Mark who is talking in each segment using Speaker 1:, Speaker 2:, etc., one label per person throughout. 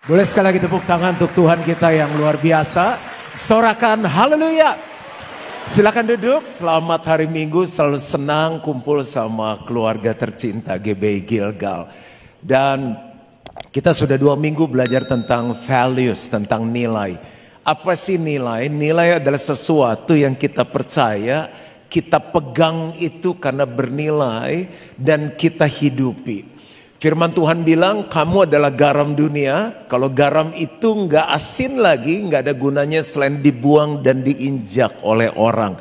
Speaker 1: Boleh sekali lagi tepuk tangan untuk Tuhan kita yang luar biasa. Sorakan haleluya. Silakan duduk. Selamat hari Minggu. Selalu senang kumpul sama keluarga tercinta GBI Gilgal. Dan kita sudah 2 minggu belajar tentang values, tentang nilai. Apa sih nilai? Nilai adalah sesuatu yang kita percaya, kita pegang itu karena bernilai dan kita hidupi. Firman Tuhan bilang kamu adalah garam dunia. Kalau garam itu nggak asin lagi, nggak ada gunanya selain dibuang dan diinjak oleh orang.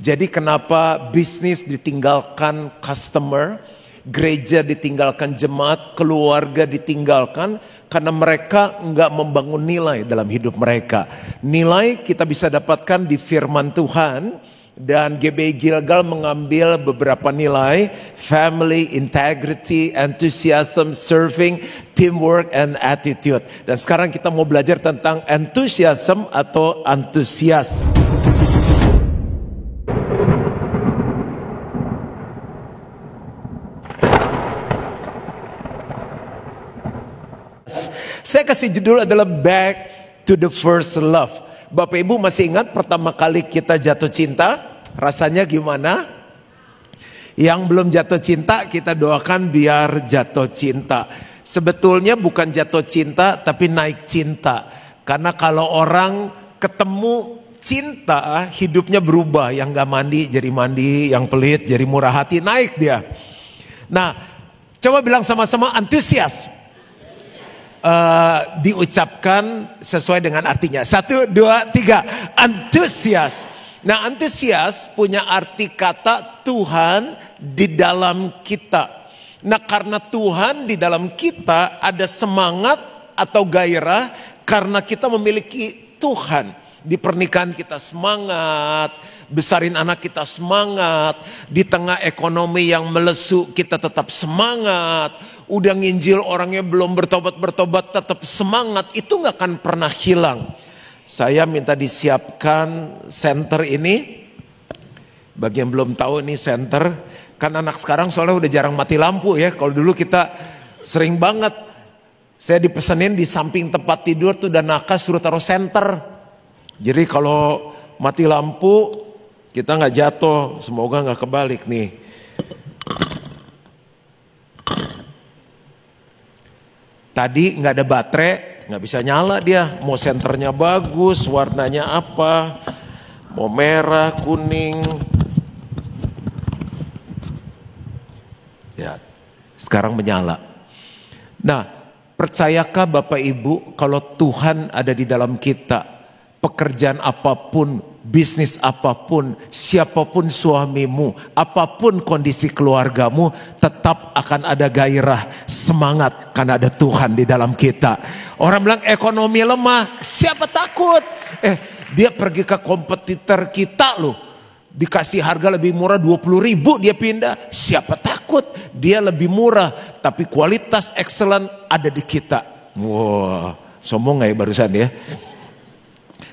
Speaker 1: Jadi kenapa bisnis ditinggalkan customer, gereja ditinggalkan jemaat, keluarga ditinggalkan? Karena mereka nggak membangun nilai dalam hidup mereka. Nilai kita bisa dapatkan di firman Tuhan. Dan GBI Gilgal mengambil beberapa nilai: family, integrity, enthusiasm, serving, teamwork, and attitude. Dan sekarang kita mau belajar tentang enthusiasm atau antusias. Saya kasih judul adalah Back to the First Love. Bapak Ibu masih ingat pertama kali kita jatuh cinta? Rasanya gimana? Yang belum jatuh cinta kita doakan biar jatuh cinta. Sebetulnya bukan jatuh cinta tapi naik cinta. Karena kalau orang ketemu cinta hidupnya berubah. Yang gak mandi jadi mandi, yang pelit jadi murah hati, naik dia. Nah, coba bilang sama-sama antusias. Diucapkan sesuai dengan artinya. 1, 2, 3. Antusias. Nah, antusias punya arti kata Tuhan di dalam kita. Nah, karena Tuhan di dalam kita ada semangat atau gairah karena kita memiliki Tuhan. Di pernikahan kita semangat, besarin anak kita semangat, di tengah ekonomi yang melesu kita tetap semangat. Udah nginjil orangnya belum bertobat tetap semangat, itu gak akan pernah hilang. Saya minta disiapkan center ini. Bagi yang belum tahu ini center, kan anak sekarang soalnya udah jarang mati lampu ya. Kalau dulu kita sering banget. Saya dipesenin di samping tempat tidur tuh dan nakas suruh taruh center. Jadi kalau mati lampu kita gak jatuh, semoga gak kebalik nih. Tadi nggak ada baterai, nggak bisa nyala dia. Mau senternya bagus, warnanya apa? Mau merah, kuning. Ya, sekarang menyala. Nah, percayakah Bapak Ibu kalau Tuhan ada di dalam kita? Pekerjaan apapun, bisnis apapun, siapapun suamimu, apapun kondisi keluargamu, tetap akan ada gairah, semangat karena ada Tuhan di dalam kita. Orang bilang ekonomi lemah, siapa takut? Dia pergi ke kompetitor kita loh, dikasih harga lebih murah 20.000 dia pindah, siapa takut? Dia lebih murah, tapi kualitas excellent ada di kita. Wah, sombong gak ya barusan ya?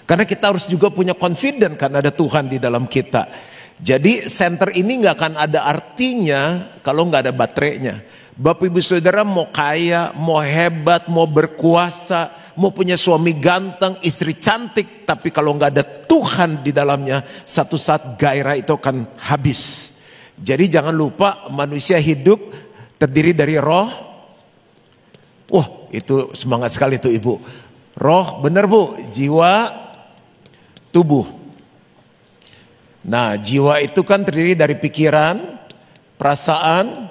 Speaker 1: Karena kita harus juga punya confident karena ada Tuhan di dalam kita. Jadi center ini gak akan ada artinya kalau gak ada baterainya. Bapak Ibu Saudara mau kaya, mau hebat, mau berkuasa, mau punya suami ganteng, istri cantik, tapi kalau gak ada Tuhan di dalamnya, satu saat gairah itu akan habis. Jadi jangan lupa manusia hidup terdiri dari roh. Wah, itu semangat sekali tuh Ibu. Roh, bener Bu, jiwa, tubuh. Nah, jiwa itu kan terdiri dari pikiran, perasaan,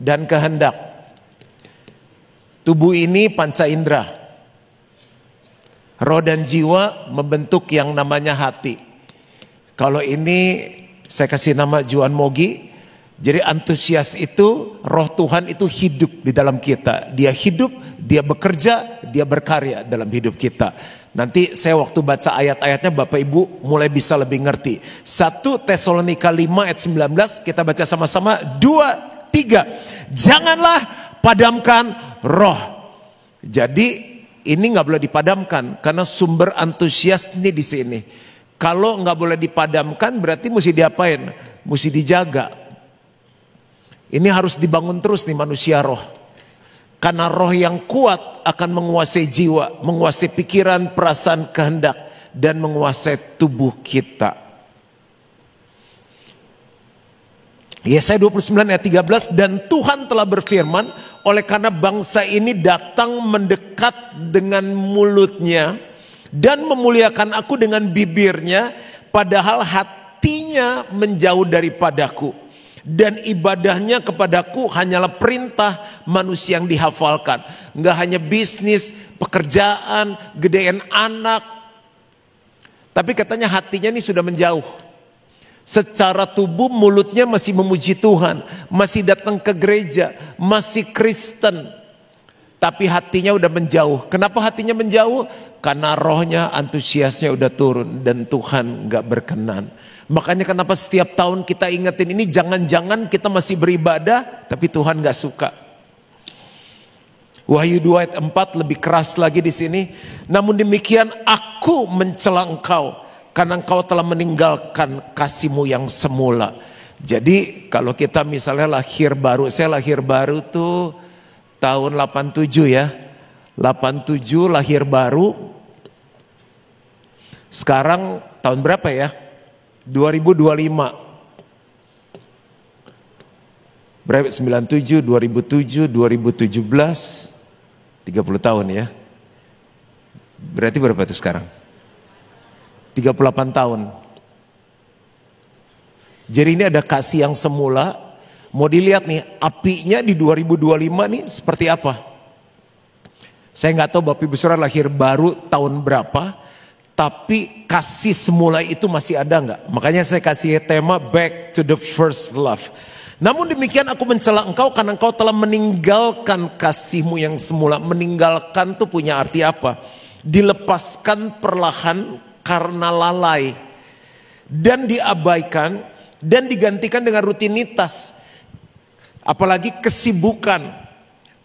Speaker 1: dan kehendak. Tubuh ini panca indera. Roh dan jiwa membentuk yang namanya hati. Kalau ini saya kasih nama Juan Mogi. Jadi antusias itu, roh Tuhan itu hidup di dalam kita. Dia hidup, dia bekerja, dia berkarya dalam hidup kita. Nanti saya waktu baca ayat-ayatnya Bapak Ibu mulai bisa lebih ngerti. 1 Tesalonika 5 ayat 19 kita baca sama-sama. 2, 3. Janganlah padamkan roh. Jadi ini gak boleh dipadamkan karena sumber antusias ini di sini. Kalau gak boleh dipadamkan berarti mesti diapain? Mesti dijaga. Ini harus dibangun terus nih manusia roh. Karena roh yang kuat akan menguasai jiwa, menguasai pikiran, perasaan, kehendak, dan menguasai tubuh kita. Yesaya 29 ayat 13, dan Tuhan telah berfirman, oleh karena bangsa ini datang mendekat dengan mulutnya dan memuliakan aku dengan bibirnya, padahal hatinya menjauh daripadaku. Dan ibadahnya kepadaku hanyalah perintah manusia yang dihafalkan. Nggak hanya bisnis, pekerjaan, gedein anak. Tapi katanya hatinya ini sudah menjauh. Secara tubuh mulutnya masih memuji Tuhan, masih datang ke gereja, masih Kristen. Tapi hatinya udah menjauh. Kenapa hatinya menjauh? Karena rohnya, antusiasnya udah turun dan Tuhan nggak berkenan. Makanya kenapa setiap tahun kita ingetin ini, jangan-jangan kita masih beribadah tapi Tuhan gak suka. Wahyu 2 ayat 4 lebih keras lagi di sini. Namun demikian aku mencela engkau karena engkau telah meninggalkan kasihmu yang semula. Jadi kalau kita misalnya lahir baru, saya lahir baru tuh tahun 87 ya. 87 lahir baru. Sekarang tahun berapa ya? 2025. Berapa? 97, 2007, 2017, 30 tahun ya. Berarti berapa itu sekarang? 38 tahun. Jadi ini ada kasih yang semula. Mau dilihat nih, apinya di 2025 nih seperti apa? Saya nggak tahu Bapak Ibu Saudara lahir baru tahun berapa. Tapi kasih semula itu masih ada nggak? Makanya saya kasih tema back to the first love. Namun demikian aku mencela engkau karena engkau telah meninggalkan kasihmu yang semula. Meninggalkan tuh punya arti apa? Dilepaskan perlahan karena lalai. Dan diabaikan dan digantikan dengan rutinitas. Apalagi kesibukan.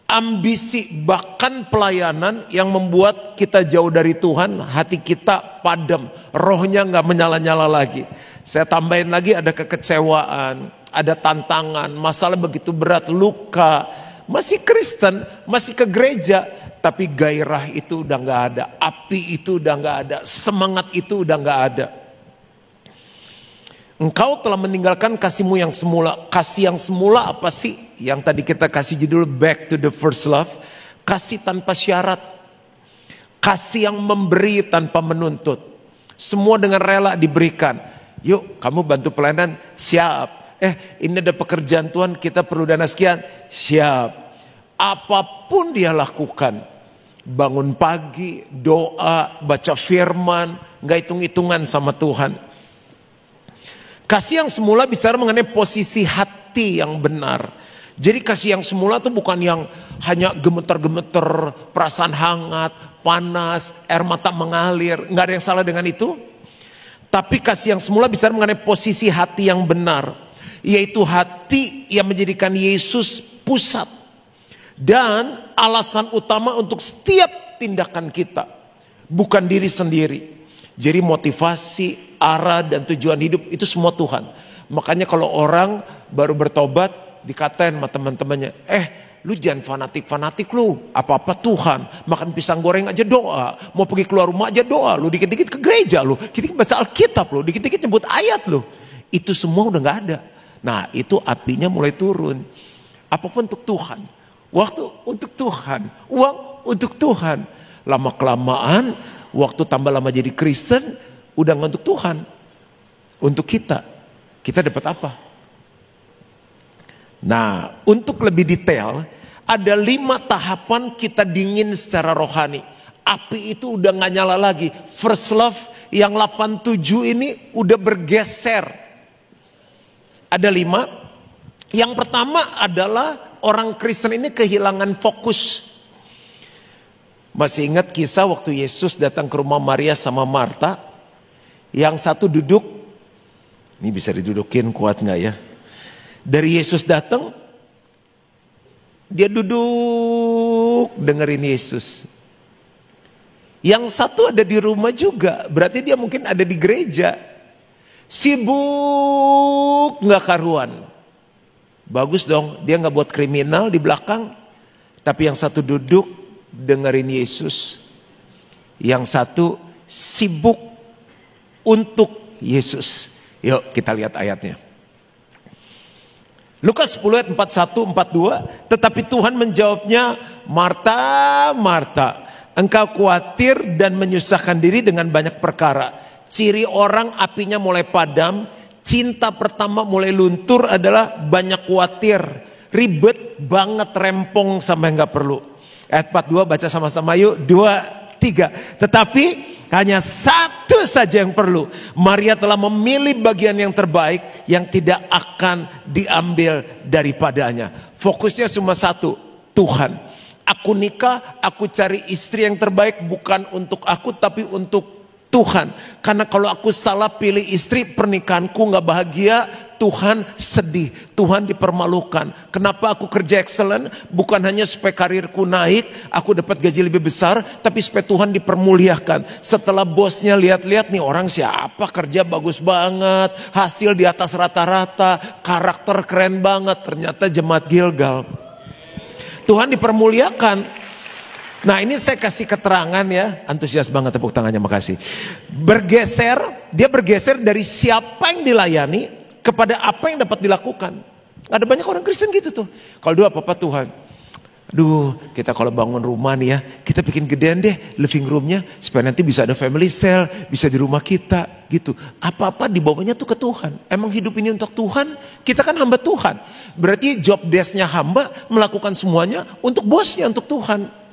Speaker 1: Ambisi bahkan pelayanan yang membuat kita jauh dari Tuhan, hati kita padam, rohnya nggak menyala-nyala lagi. Saya tambahin lagi ada kekecewaan, ada tantangan, masalah begitu berat, luka. Masih Kristen, masih ke gereja, tapi gairah itu udah nggak ada, api itu udah nggak ada, semangat itu udah nggak ada. Engkau telah meninggalkan kasihmu yang semula. Kasih yang semula apa sih? Yang tadi kita kasih judul back to the first love. Kasih tanpa syarat. Kasih yang memberi tanpa menuntut. Semua dengan rela diberikan. Yuk kamu bantu pelayanan, siap. Ini ada pekerjaan Tuhan, kita perlu dana sekian, siap. Apapun dia lakukan. Bangun pagi, doa, baca firman, gak hitung-hitungan sama Tuhan. Kasih yang semula bicara mengenai posisi hati yang benar. Jadi kasih yang semula itu bukan yang hanya gemeter-gemeter, perasaan hangat, panas, air mata mengalir. Nggak ada yang salah dengan itu. Tapi kasih yang semula bicara mengenai posisi hati yang benar. Yaitu hati yang menjadikan Yesus pusat. Dan alasan utama untuk setiap tindakan kita. Bukan diri sendiri. Jadi motivasi, arah dan tujuan hidup itu semua Tuhan. Makanya kalau orang baru bertobat dikatain sama teman-temannya, lu jangan fanatik-fanatik lu, apa-apa Tuhan. Makan pisang goreng aja doa, mau pergi keluar rumah aja doa, lu dikit-dikit ke gereja lu, dikit-dikit baca Alkitab lu, dikit-dikit nyebut ayat lu. Itu semua udah gak ada. Nah itu apinya mulai turun. Apapun untuk Tuhan, waktu untuk Tuhan, uang untuk Tuhan. Lama-kelamaan waktu tambah lama jadi Kristen, udah gak untuk Tuhan, untuk kita. Kita dapat apa? Nah, untuk lebih detail, ada 5 tahapan kita dingin secara rohani. Api itu udah gak nyala lagi. First love yang 87 ini udah bergeser. Ada 5. Yang pertama adalah orang Kristen ini kehilangan fokus. Masih ingat kisah waktu Yesus datang ke rumah Maria sama Marta. Yang satu duduk, ini bisa didudukin kuat gak ya? Dari Yesus datang, dia duduk dengerin Yesus. Yang satu ada di rumah juga, berarti dia mungkin ada di gereja. Sibuk gak karuan. Bagus dong, dia gak buat kriminal di belakang. Tapi yang satu duduk dengerin Yesus. Yang satu sibuk untuk Yesus. Yuk kita lihat ayatnya. Lukas 10 ayat 41, 42. Tetapi Tuhan menjawabnya, Marta, Marta, engkau khawatir dan menyusahkan diri dengan banyak perkara. Ciri orang apinya mulai padam, cinta pertama mulai luntur adalah banyak khawatir. Ribet banget, rempong sampai nggak perlu. Ayat 42 baca sama-sama yuk, 2, 3. Tetapi hanya satu saja yang perlu. Maria telah memilih bagian yang terbaik yang tidak akan diambil daripadanya. Fokusnya cuma satu, Tuhan. Aku nikah, aku cari istri yang terbaik bukan untuk aku tapi untuk Tuhan. Karena kalau aku salah pilih istri, pernikahanku gak bahagia, Tuhan sedih, Tuhan dipermalukan. Kenapa aku kerja excellent? Bukan hanya supaya karirku naik, aku dapat gaji lebih besar, tapi supaya Tuhan dipermuliakan. Setelah bosnya lihat-lihat nih orang siapa, kerja bagus banget, hasil di atas rata-rata, karakter keren banget, ternyata jemaat Gilgal. Tuhan dipermuliakan. Nah ini saya kasih keterangan ya, antusias banget, tepuk tangannya, makasih. Dia bergeser dari siapa yang dilayani kepada apa yang dapat dilakukan. Ada banyak orang Kristen gitu tuh. Kalau dulu apa-apa Tuhan, aduh kita kalau bangun rumah nih ya, kita bikin gedean deh living roomnya supaya nanti bisa ada family cell, bisa di rumah kita gitu. Apa-apa dibawanya tuh ke Tuhan. Emang hidup ini untuk Tuhan, kita kan hamba Tuhan. Berarti job desk-nya hamba melakukan semuanya untuk bosnya, untuk Tuhan.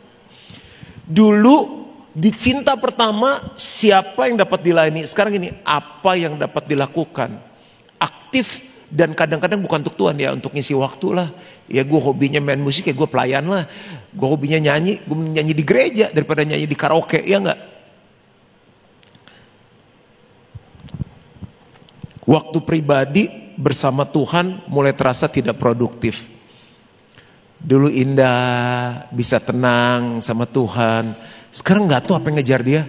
Speaker 1: Dulu di cinta pertama siapa yang dapat dilayani. Sekarang ini apa yang dapat dilakukan. Aktif dan kadang-kadang bukan untuk Tuhan ya, untuk ngisi waktu lah. Ya gue hobinya main musik ya gue pelayan lah. Gue hobinya nyanyi, gue nyanyi di gereja daripada nyanyi di karaoke, ya enggak. Waktu pribadi bersama Tuhan mulai terasa tidak produktif. Dulu indah, bisa tenang sama Tuhan. Sekarang gak tahu apa yang ngejar dia.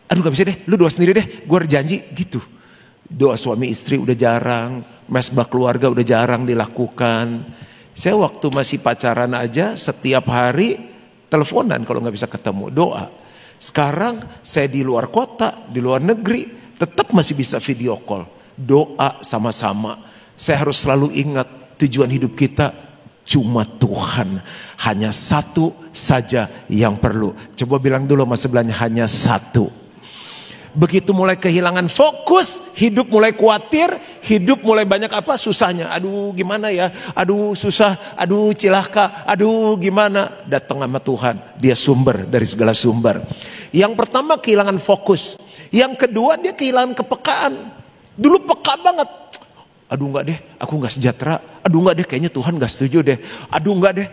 Speaker 1: Aduh gak bisa deh, lu doa sendiri deh, gue harus janji gitu. Doa suami istri udah jarang, mesbah keluarga udah jarang dilakukan. Saya waktu masih pacaran aja setiap hari teleponan kalau gak bisa ketemu, doa. Sekarang saya di luar kota, di luar negeri, tetap masih bisa video call. Doa sama-sama. Saya harus selalu ingat tujuan hidup kita cuma Tuhan. Hanya satu saja yang perlu. Coba bilang dulu sama sebelahnya, hanya satu. Begitu mulai kehilangan fokus, hidup mulai khawatir, hidup mulai banyak apa susahnya. Aduh gimana ya, aduh susah, aduh cilaka, aduh gimana. Datang sama Tuhan, dia sumber dari segala sumber. Yang pertama kehilangan fokus. Yang kedua dia kehilangan kepekaan. Dulu peka banget. Aduh enggak deh, aku enggak sejahtera. Aduh enggak deh, kayaknya Tuhan enggak setuju deh. Aduh enggak deh,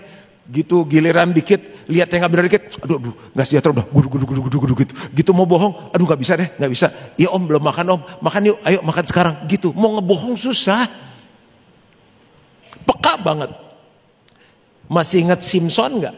Speaker 1: gitu giliran dikit, lihat yang enggak benar dikit. Aduh enggak sejahtera, udah gudu gitu. Gitu mau bohong, aduh enggak bisa deh, enggak bisa. Ya om belum makan om, makan yuk, ayo makan sekarang. Gitu, mau ngebohong susah. Peka banget. Masih ingat Simpson enggak?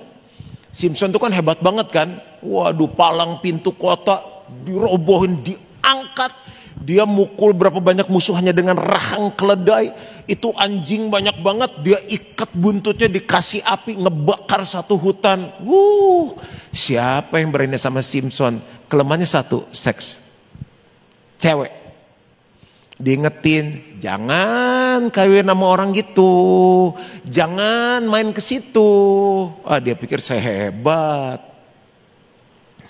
Speaker 1: Simpson itu kan hebat banget kan. Waduh, palang pintu kota dirobohin, diangkat. Dia mukul berapa banyak musuh hanya dengan rahang keledai. Itu anjing banyak banget, dia ikat buntutnya, dikasih api, ngebakar satu hutan. Siapa yang berani sama Simpson? Kelemahannya satu, seks. Cewek. Diingetin, jangan kawin sama orang gitu. Jangan main ke situ. Dia pikir saya hebat.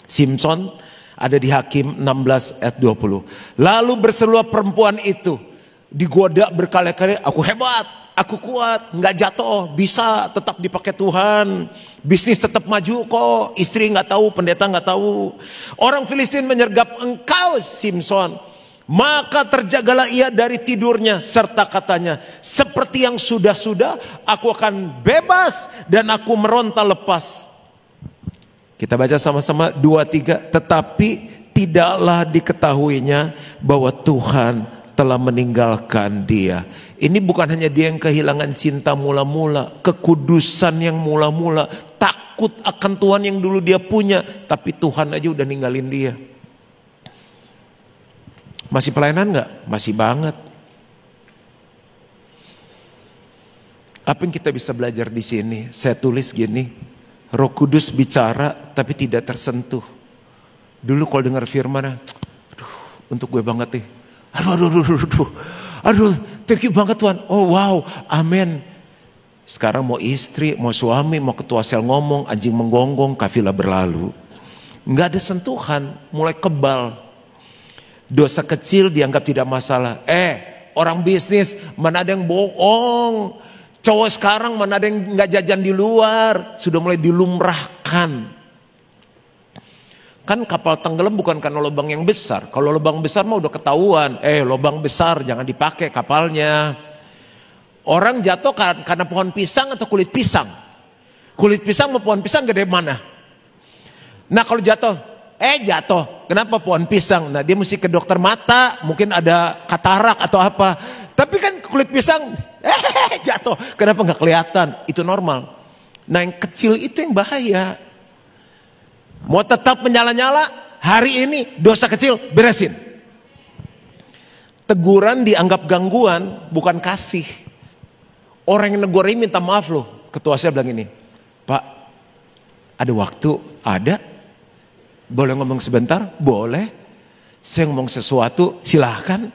Speaker 1: Simpson ada di Hakim 16 ayat 20. Lalu berserulah perempuan itu, digoda berkali-kali, aku hebat, aku kuat, nggak jatuh, bisa tetap dipakai Tuhan, bisnis tetap maju kok, istri nggak tahu, pendeta nggak tahu. Orang Filistin menyergap engkau Simpson, maka terjagalah ia dari tidurnya serta katanya, seperti yang sudah-sudah aku akan bebas dan aku meronta lepas. Kita baca sama-sama 2, 3. Tetapi tidaklah diketahuinya bahwa Tuhan telah meninggalkan dia. Ini bukan hanya dia yang kehilangan cinta mula-mula, kekudusan yang mula-mula, takut akan Tuhan yang dulu dia punya, tapi Tuhan aja udah ninggalin dia. Masih pelayanan gak? Masih banget. Apa yang kita bisa belajar di sini? Saya tulis gini. Roh Kudus bicara tapi tidak tersentuh. Dulu kalau dengar firman, aduh, untuk gue banget nih. Aduh, thank you banget Tuhan. Oh wow, amin. Sekarang mau istri, mau suami, mau ketua sel ngomong, anjing menggonggong, kafilah berlalu. Nggak ada sentuhan, mulai kebal. Dosa kecil dianggap tidak masalah. Orang bisnis mana ada yang bohong. Cowok sekarang mana ada yang nggak jajan di luar. Sudah mulai dilumrahkan. Kan kapal tenggelam bukan karena lubang yang besar. Kalau lubang besar mah udah ketahuan. Lubang besar jangan dipakai kapalnya. Orang jatuh karena pohon pisang atau kulit pisang. Kulit pisang sama pohon pisang gede mana? Nah kalau jatuh, kenapa pohon pisang? Nah dia mesti ke dokter mata, mungkin ada katarak atau apa. Tapi kan kulit pisang, jatuh. Kenapa nggak kelihatan? Itu normal. Nah yang kecil itu yang bahaya. Mau tetap menyala-nyala, hari ini dosa kecil beresin. Teguran dianggap gangguan, bukan kasih. Orang yang negur ini minta maaf loh. Ketua saya bilang ini, Pak, ada waktu? Ada. Boleh ngomong sebentar? Boleh. Saya ngomong sesuatu, silahkan.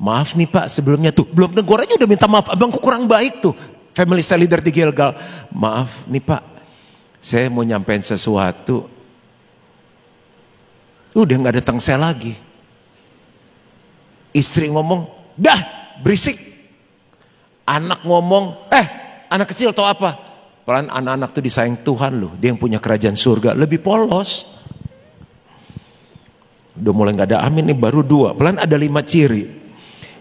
Speaker 1: Maaf nih Pak, sebelumnya tuh belum negur aja udah minta maaf. Abangku kurang baik tuh. Family cell leader di Gilgal. Maaf nih Pak, saya mau nyampein sesuatu. Udah gak datang saya lagi. Istri ngomong, dah berisik. Anak ngomong, anak kecil tau apa? Pelan anak-anak tuh disayang Tuhan loh. Dia yang punya kerajaan surga. Lebih polos. Udah mulai gak ada amin nih, baru 2. Pelan ada 5 ciri.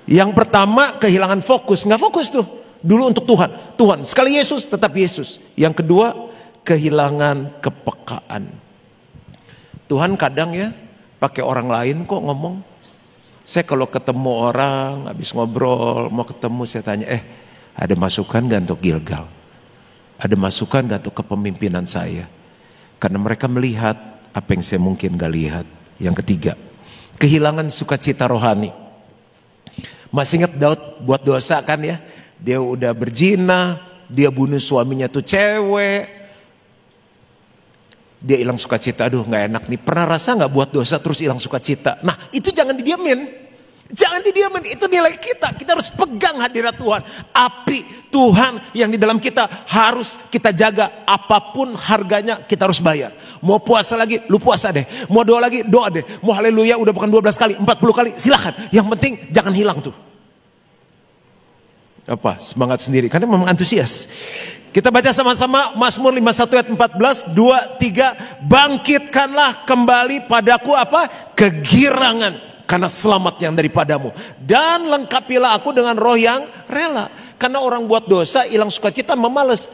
Speaker 1: Yang pertama kehilangan fokus. Gak fokus tuh. Dulu untuk Tuhan. Tuhan, sekali Yesus tetap Yesus. Yang kedua kehilangan kepekaan. Tuhan kadang ya pakai orang lain kok ngomong. Saya kalau ketemu orang habis ngobrol mau ketemu, saya tanya, ada masukan gak untuk Gilgal? Ada masukan gak untuk kepemimpinan saya? Karena mereka melihat apa yang saya mungkin gak lihat. Yang ketiga, kehilangan sukacita rohani. Masih ingat Daud buat dosa kan ya? Dia udah berzina, dia bunuh suaminya tuh cewek. Dia hilang sukacita, aduh gak enak nih. Pernah rasa gak buat dosa terus hilang sukacita? Nah itu jangan didiamin. Jangan didiamin, itu nilai kita. Kita harus pegang hadirat Tuhan. Api Tuhan yang di dalam kita harus kita jaga. Apapun harganya kita harus bayar. Mau puasa lagi, lu puasa deh. Mau doa lagi, doa deh. Mau haleluya udah bukan 12 kali, 40 kali, silakan. Yang penting jangan hilang tuh. Apa? Semangat sendiri, karena memang antusias. Kita baca sama-sama Mazmur 51 ayat 14, 2, 3. Bangkitkanlah kembali padaku apa? Kegirangan karena selamat yang daripadamu. Dan lengkapilah aku dengan roh yang rela. Karena orang buat dosa, hilang sukacita, memalas.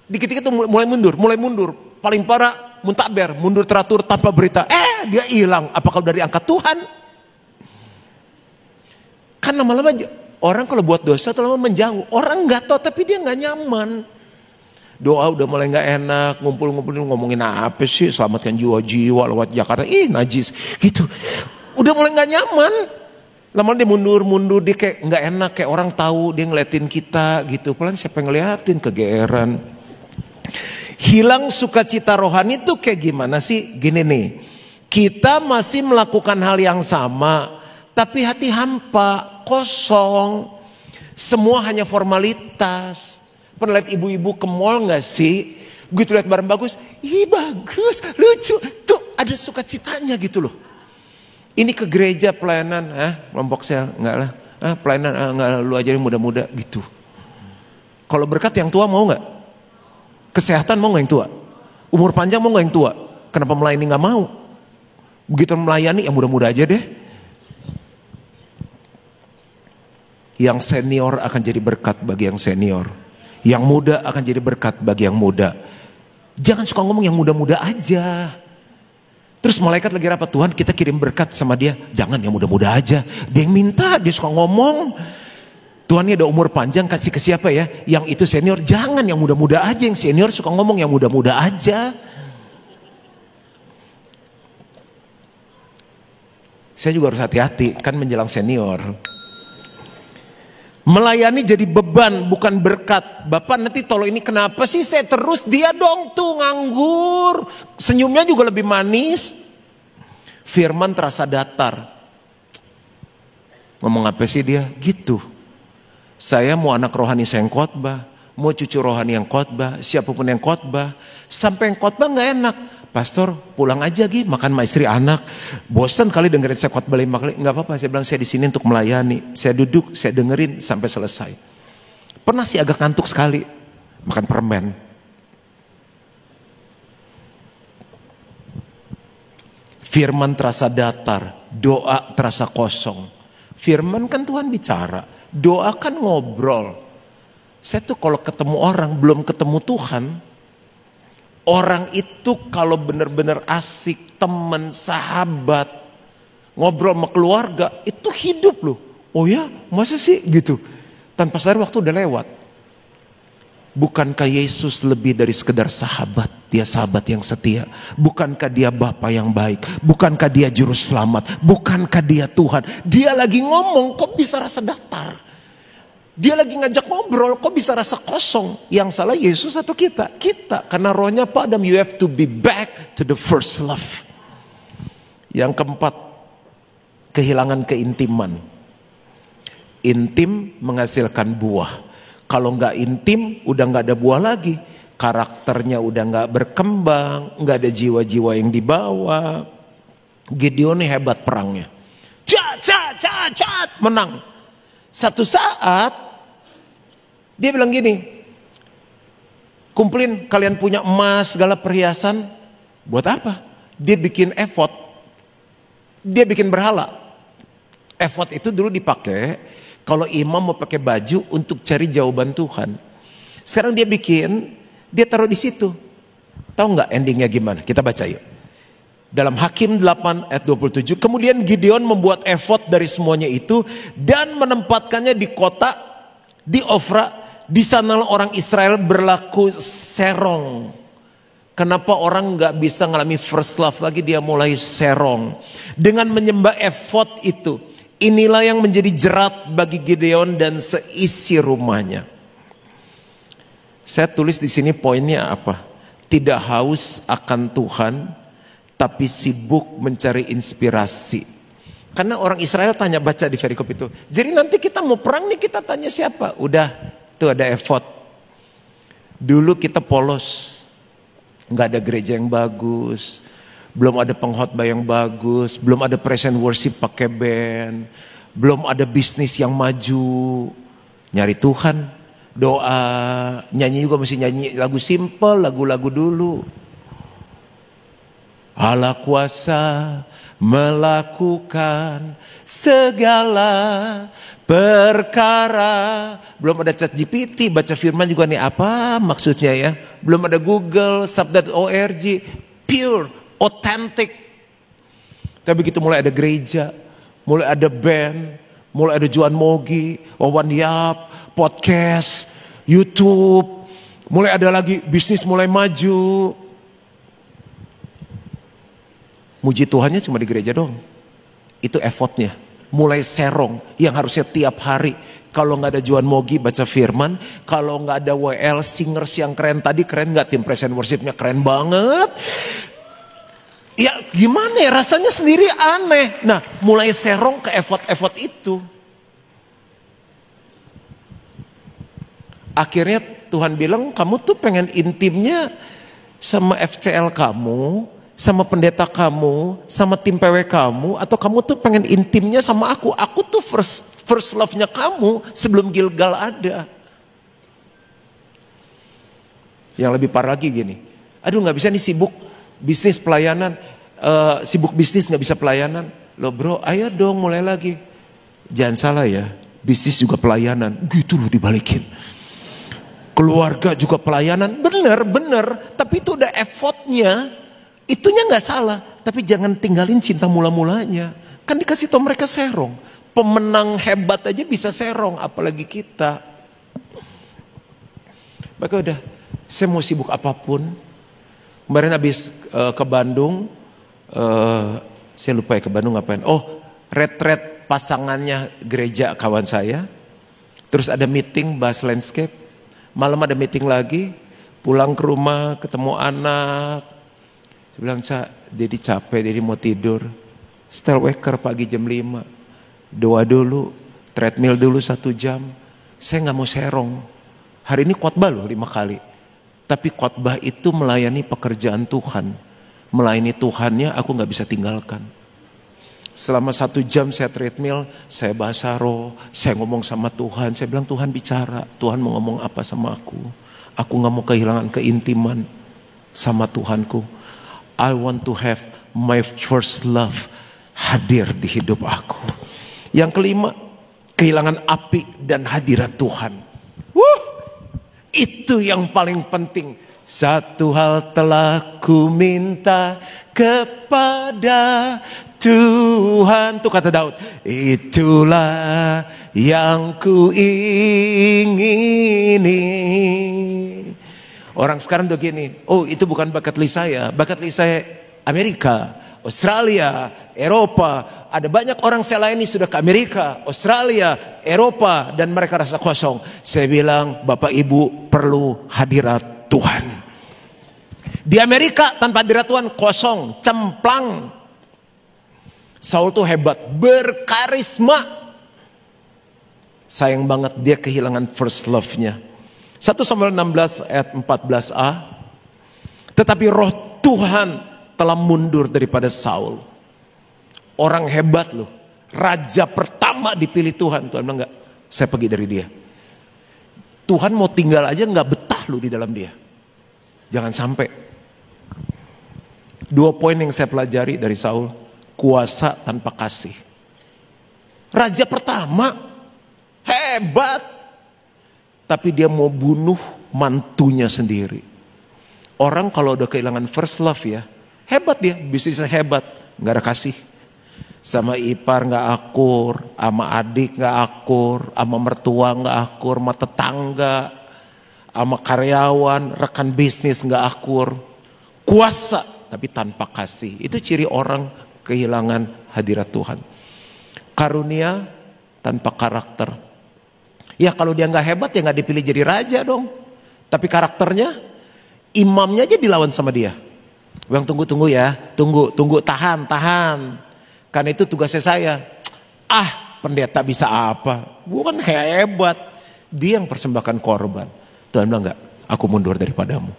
Speaker 1: Dikit-dikit itu mulai mundur. Paling parah, muntaber, mundur teratur tanpa berita. Dia hilang. Apakah dari angkat Tuhan? Kan lama-lama orang kalau buat dosa lama menjauh. Orang nggak tahu tapi dia nggak nyaman. Doa udah mulai nggak enak, ngumpul-ngumpulin ngomongin apa sih, selamatkan jiwa-jiwa lewat Jakarta, najis gitu. Udah mulai nggak nyaman. Lama-lama dia mundur, dia kayak nggak enak, kayak orang tahu dia ngeliatin kita gitu. Pelan siapa yang ngeliatin, kegeeran. Hilang sukacita rohani itu kayak gimana sih? Gini nih, kita masih melakukan hal yang sama, tapi hati hampa, kosong. Semua hanya formalitas. Pernah lihat ibu-ibu ke mall gak sih? Begitu lihat barang bagus, bagus, lucu. Tuh ada sukacitanya gitu loh. Ini ke gereja pelayanan, kelompok saya enggak lah. Pelayanan enggak lah, lu aja yang muda-muda gitu. Kalau berkat yang tua mau gak? Kesehatan mau gak yang tua? Umur panjang mau gak yang tua? Kenapa melayani gak mau? Begitu melayani yang muda-muda aja deh. Yang senior akan jadi berkat bagi yang senior. Yang muda akan jadi berkat bagi yang muda. Jangan suka ngomong yang muda-muda aja. Terus malaikat lagi rapat, Tuhan kita kirim berkat sama dia. Jangan yang muda-muda aja. Dia yang minta, dia suka ngomong. Tuhan ini ada umur panjang, kasih ke siapa ya? Yang itu senior, jangan yang muda-muda aja. Yang senior suka ngomong yang muda-muda aja. Saya juga harus hati-hati, kan menjelang senior. Melayani jadi beban, bukan berkat. Bapak nanti tolong ini kenapa sih saya terus, dia dong tuh nganggur. Senyumnya juga lebih manis. Firman terasa datar. Ngomong apa sih dia? Gitu. Saya mau anak rohani saya yang khotbah, mau cucu rohani yang khotbah, siapapun yang khotbah. Sampai yang khotbah gak enak. Pastor pulang aja Gi, makan sama istri anak. Bosan kali dengerin saya khotbah 5 kali. Gak apa-apa, saya bilang saya di sini untuk melayani. Saya duduk, saya dengerin sampai selesai. Pernah sih agak ngantuk sekali, makan permen. Firman terasa datar, doa terasa kosong. Firman kan Tuhan bicara, doa kan ngobrol. Saya tuh kalau ketemu orang belum ketemu Tuhan, orang itu kalau benar-benar asik, teman, sahabat, ngobrol sama keluarga, itu hidup loh. Oh ya, masa sih gitu? Tanpa sadar waktu udah lewat. Bukankah Yesus lebih dari sekedar sahabat? Dia sahabat yang setia. Bukankah dia Bapa yang baik? Bukankah dia juru selamat? Bukankah dia Tuhan? Dia lagi ngomong, kok bisa rasa datar? Dia lagi ngajak ngobrol, kok bisa rasa kosong? Yang salah Yesus atau kita? Kita, karena rohnya Pak Adam, you have to be back to the first love. Yang keempat, kehilangan keintiman. Intim menghasilkan buah. Kalau nggak intim, udah nggak ada buah lagi. Karakternya udah nggak berkembang, nggak ada jiwa-jiwa yang dibawa. Gideon ini hebat perangnya. Menang. Satu saat dia bilang gini, kumpulin kalian punya emas segala perhiasan. Buat apa? Dia bikin efod. Dia bikin berhala. Efod itu dulu dipakai kalau imam mau pakai baju untuk cari jawaban Tuhan. Sekarang dia bikin, dia taruh di situ. Tahu nggak endingnya gimana? Kita baca yuk. Dalam Hakim 8 ayat 27, kemudian Gideon membuat efod dari semuanya itu dan menempatkannya di kota di Ofra. Di sana orang Israel berlaku serong. Kenapa orang nggak bisa ngalami first love lagi? Dia mulai serong dengan menyembah efod itu. Inilah yang menjadi jerat bagi Gideon dan seisi rumahnya. Saya tulis di sini poinnya apa? Tidak haus akan Tuhan, tapi sibuk mencari inspirasi. Karena orang Israel tanya, baca di perikop itu. Jadi nanti kita mau perang nih, kita tanya siapa? Udah, tuh ada efod. Dulu kita polos, nggak ada gereja yang bagus, belum ada pengkhotbah yang bagus, belum ada praise and worship pakai band, belum ada bisnis yang maju. Nyari Tuhan, doa, nyanyi juga mesti nyanyi lagu simple, lagu-lagu dulu. Allah kuasa melakukan segala perkara. Belum ada ChatGPT, baca firman juga nih apa maksudnya ya. Belum ada Google, sabda.org, pure, authentic. Tapi begitu mulai ada gereja, mulai ada band, mulai ada Juan Mogi, Wawan Yap, podcast, YouTube, mulai ada lagi bisnis mulai maju. Muji Tuhannya cuma di gereja dong. Itu effortnya. Mulai serong yang harusnya tiap hari. Kalau nggak ada Juan Mogi baca firman, kalau nggak ada WL singers yang keren tadi, keren nggak tim praise and worshipnya? Keren banget. Ya gimana ya, rasanya sendiri aneh. Nah mulai serong ke effort itu. Akhirnya Tuhan bilang, kamu tuh pengen intimnya sama FCL kamu, sama pendeta kamu, sama tim PW kamu, atau kamu tuh pengen intimnya sama aku? Aku tuh first love-nya kamu sebelum Gilgal ada. Yang lebih parah lagi gini, aduh nggak bisa nih sibuk bisnis pelayanan, sibuk bisnis nggak bisa pelayanan. Loh bro, ayo dong mulai lagi. Jangan salah ya, bisnis juga pelayanan, gitu loh dibalikin. Keluarga juga pelayanan, bener, tapi itu udah effortnya, itunya nggak salah, tapi jangan tinggalin cinta mula-mulanya. Kan dikasih tau mereka serong, pemenang hebat aja bisa serong, apalagi kita. Maka udah, saya mau sibuk apapun. Kemarin habis ke Bandung, saya lupa ya ke Bandung ngapain. Oh, retret pasangannya gereja kawan saya. Terus ada meeting bahas landscape. Malam ada meeting lagi. Pulang ke rumah ketemu anak. Saya bilang, Cak, Dedi capek, Dedi mau tidur. Setel waker pagi jam 5. Doa dulu, treadmill dulu 1 jam. Saya gak mau serong. Hari ini khotbah loh 5 kali. Tapi khotbah itu melayani pekerjaan Tuhan. Melayani Tuhannya aku gak bisa tinggalkan. Selama 1 jam saya treadmill, saya bahasa roh, saya ngomong sama Tuhan. Saya bilang, Tuhan bicara, Tuhan mau ngomong apa sama aku. Aku gak mau kehilangan keintiman sama Tuhanku. I want to have my first love hadir di hidup aku. Yang kelima, kehilangan api dan hadirat Tuhan. Itu yang paling penting. Satu hal telah ku minta kepada Tuhan. Tuh kata Daud. Itulah yang ku ingini. Orang sekarang udah gini. Oh, itu bukan bakat list saya. Bakat list saya Amerika, Australia, Eropa. Ada banyak orang saya layani sudah ke Amerika, Australia, Eropa, dan mereka rasa kosong. Saya bilang, Bapak Ibu perlu hadirat Tuhan. Di Amerika tanpa hadirat Tuhan kosong, cemplang. Saul tuh hebat, berkarisma. Sayang banget dia kehilangan first love-nya. 1 Samuel 16 ayat 14a. Tetapi roh Tuhan telah mundur daripada Saul. Orang hebat loh. Raja pertama dipilih Tuhan. Tuhan bilang enggak, saya pergi dari dia. Tuhan mau tinggal aja enggak betah loh di dalam dia. Jangan sampai. 2 poin yang saya pelajari dari Saul. Kuasa tanpa kasih. Raja pertama. Hebat. Tapi dia mau bunuh mantunya sendiri. Orang kalau udah kehilangan first love ya. Hebat dia, bisnisnya hebat. Gak ada kasih. Sama ipar gak akur. Sama adik gak akur. Sama mertua gak akur. Sama tetangga. Sama karyawan, rekan bisnis gak akur. Kuasa tapi tanpa kasih. Itu ciri orang kehilangan hadirat Tuhan. Karunia tanpa karakter. Ya kalau dia gak hebat ya gak dipilih jadi raja dong. Tapi karakternya, imamnya aja dilawan sama dia. Bang tunggu ya, tunggu, tahan. Karena itu tugasnya saya. Pendeta bisa apa? Bukan hebat. Dia yang persembahkan korban. Tuhan bilang enggak, aku mundur daripadamu.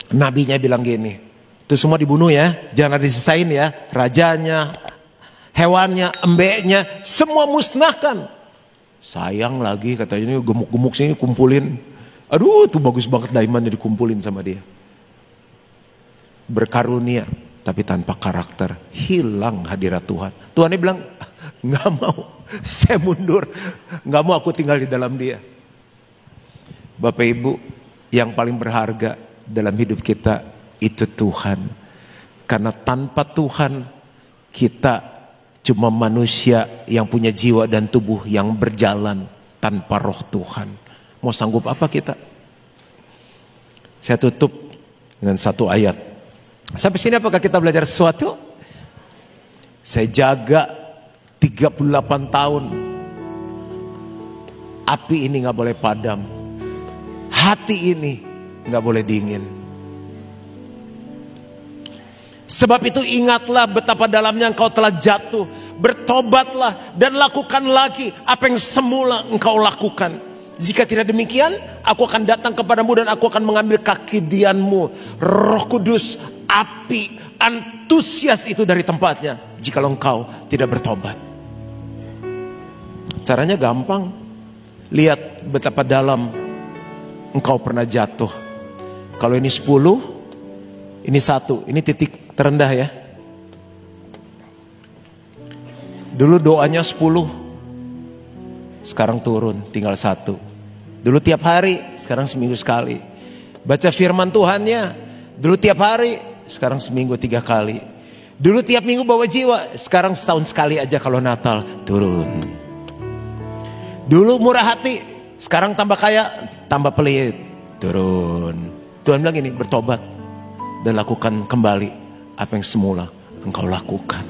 Speaker 1: Nabinya bilang gini, itu semua dibunuh ya, jangan ada disisain ya. Rajanya, hewannya, embeknya, semua musnahkan. Sayang lagi katanya, ini gemuk-gemuk sini kumpulin. Aduh tuh bagus banget diamondnya dikumpulin sama dia. Berkarunia tapi tanpa karakter, hilang hadirat Tuhan. Tuhan ini bilang gak mau, saya mundur, gak mau aku tinggal di dalam dia. Bapak Ibu, yang paling berharga dalam hidup kita itu Tuhan. Karena tanpa Tuhan kita cuma manusia yang punya jiwa dan tubuh yang berjalan tanpa roh Tuhan. Mau sanggup apa kita? Saya tutup dengan 1 ayat. Sampai sini apakah kita belajar sesuatu? Saya jaga 38 tahun. Api ini gak boleh padam. Hati ini gak boleh dingin. Sebab itu ingatlah betapa dalamnya engkau telah jatuh. Bertobatlah dan lakukan lagi apa yang semula engkau lakukan. Jika tidak demikian, aku akan datang kepadamu dan aku akan mengambil kekidianmu. Roh Kudus, api, antusias itu dari tempatnya. Jika engkau tidak bertobat. Caranya gampang. Lihat betapa dalam engkau pernah jatuh. Kalau ini 10, ini 1. Ini titik terendah ya. Dulu doanya 10. Sekarang turun, tinggal 1. Dulu tiap hari, sekarang seminggu sekali. Baca firman Tuhannya, dulu tiap hari, sekarang seminggu 3 kali. Dulu tiap minggu bawa jiwa, sekarang setahun sekali aja kalau Natal, turun. Dulu murah hati, sekarang tambah kaya, tambah pelit, turun. Tuhan bilang gini, bertobat dan lakukan kembali apa yang semula engkau lakukan.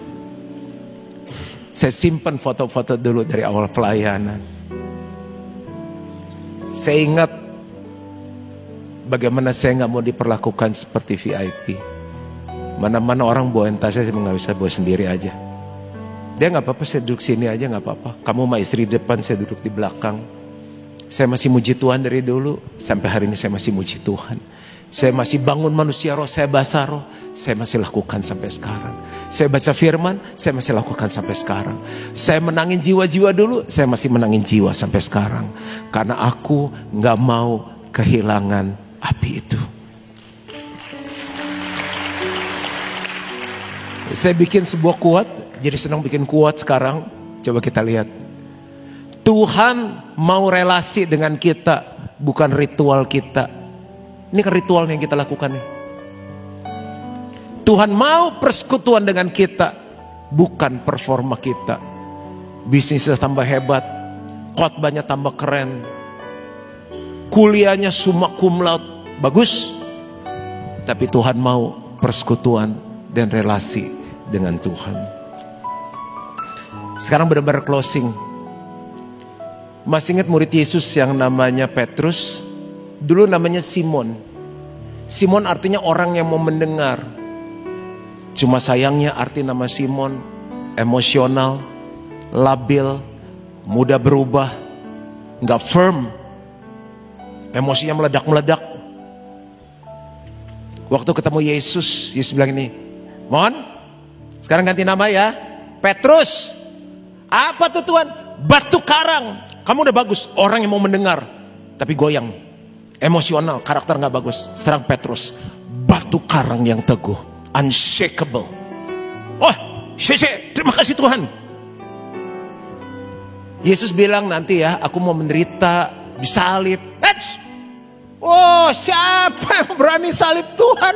Speaker 1: Saya simpan foto-foto dulu dari awal pelayanan. Saya ingat bagaimana saya nggak mau diperlakukan seperti VIP. Mana-mana orang bawa tas, saya nggak bisa bawa sendiri aja. Dia nggak apa-apa, saya duduk sini aja nggak apa-apa. Kamu sama istri di depan, saya duduk di belakang. Saya masih muji Tuhan dari dulu sampai hari ini, saya masih muji Tuhan. Saya masih bangun manusia roh, saya basah roh, saya masih lakukan sampai sekarang. Saya baca firman, saya masih lakukan sampai sekarang. Saya menangin jiwa-jiwa dulu, saya masih menangin jiwa sampai sekarang. Karena aku nggak mau kehilangan api itu. Saya bikin sebuah kuat, jadi senang bikin kuat sekarang. Coba kita lihat. Tuhan mau relasi dengan kita, bukan ritual kita. Ini kan ritual yang kita lakukan nih. Tuhan mau persekutuan dengan kita, bukan performa kita. Bisnisnya tambah hebat, khotbahnya tambah keren, kuliahnya summa cum laude, bagus. Tapi Tuhan mau persekutuan dan relasi dengan Tuhan. Sekarang benar-benar closing. Masih ingat murid Yesus yang namanya Petrus? Dulu namanya Simon. Simon artinya orang yang mau mendengar. Cuma sayangnya arti nama Simon emosional, labil, mudah berubah, nggak firm, emosinya meledak-meledak. Waktu ketemu Yesus, Yesus bilang ini, "Mon, sekarang ganti nama ya, Petrus." "Apa tuh Tuhan?" "Batu karang." Kamu udah bagus, orang yang mau mendengar, tapi goyang, emosional, karakter nggak bagus. Serang Petrus, batu karang yang teguh, unshakable. Oh, terima kasih Tuhan. Yesus bilang nanti ya, aku mau menderita, disalib. Oh, siapa yang berani salib Tuhan?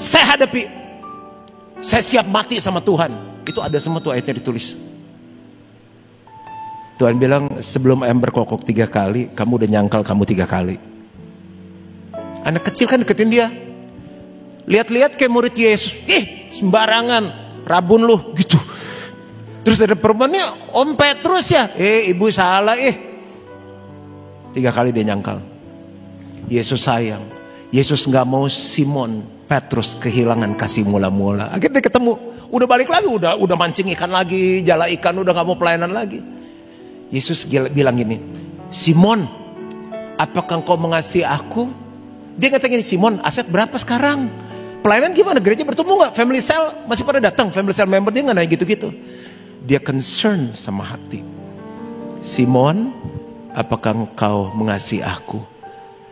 Speaker 1: Saya hadapi. Saya siap mati sama Tuhan. Itu ada semua tuh ayatnya ditulis. Tuhan bilang sebelum ayam berkokok 3 kali, kamu udah nyangkal kamu 3 kali. Anak kecil kan deketin dia. Lihat-lihat kayak murid Yesus. Sembarangan, rabun lu gitu. Terus ada perempuannya, Om Petrus ya. Ibu salah 3 kali dia nyangkal. Yesus sayang. Yesus gak mau Simon Petrus kehilangan kasih mula-mula. Akhirnya ketemu, udah balik lagi, udah mancing ikan lagi, jala ikan, udah gak mau pelayanan lagi. Yesus bilang gini, "Simon, apakah engkau mengasihi aku?" Dia ngetanya gini, "Simon, aset berapa sekarang? Pelayanan gimana? Gereja bertumbuh gak? Family cell masih pada datang? Family cell member?" Dia gak nanya gitu-gitu. Dia concern sama hati. "Simon, apakah engkau mengasihi aku?"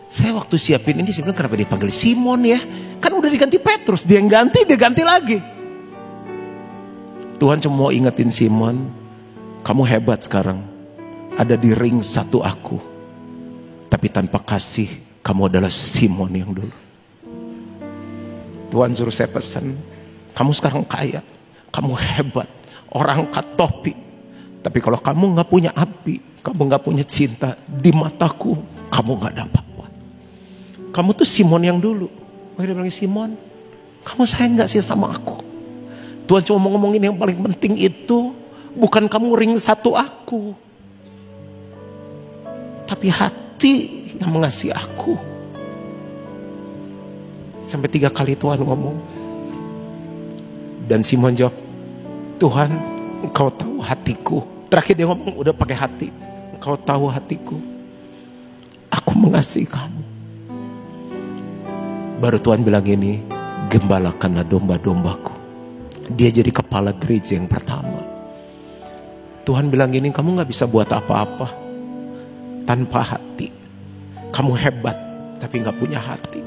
Speaker 1: Saya waktu siapin ini, saya bilang kenapa dipanggil Simon ya? Kan udah diganti Petrus, dia yang ganti, dia ganti lagi. Tuhan cuma mau ingetin Simon, kamu hebat sekarang. Ada di ring satu aku. Tapi tanpa kasih, kamu adalah Simon yang dulu. Tuhan suruh saya pesan, kamu sekarang kaya, kamu hebat, orang angkat topi. Tapi kalau kamu gak punya api, kamu gak punya cinta, di mataku, kamu gak ada apa-apa. Kamu tuh Simon yang dulu. Makanya dia bilang, "Simon, kamu sayang gak sih sama aku?" Tuhan cuma mau ngomongin yang paling penting itu, bukan kamu ring satu aku, tapi hati yang mengasihi aku. Sampai 3 kali Tuhan ngomong. Dan Simon jawab, "Tuhan, engkau tahu hatiku." Terakhir dia ngomong udah pakai hati. "Engkau tahu hatiku. Aku mengasihi kamu." Baru Tuhan bilang ini, "Gembalakanlah domba-dombaku." Dia jadi kepala gereja yang pertama. Tuhan bilang gini, kamu gak bisa buat apa-apa tanpa hati. Kamu hebat tapi gak punya hati.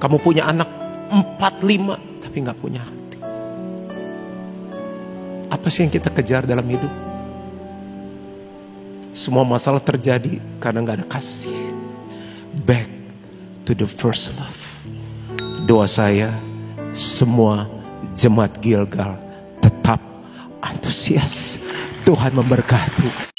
Speaker 1: Kamu punya anak 4-5 tapi gak punya hati. Apa sih yang kita kejar dalam hidup? Semua masalah terjadi karena gak ada kasih. Back to the first love. Doa saya, semua jemaat Gilgal tetap antusias. Tuhan memberkati.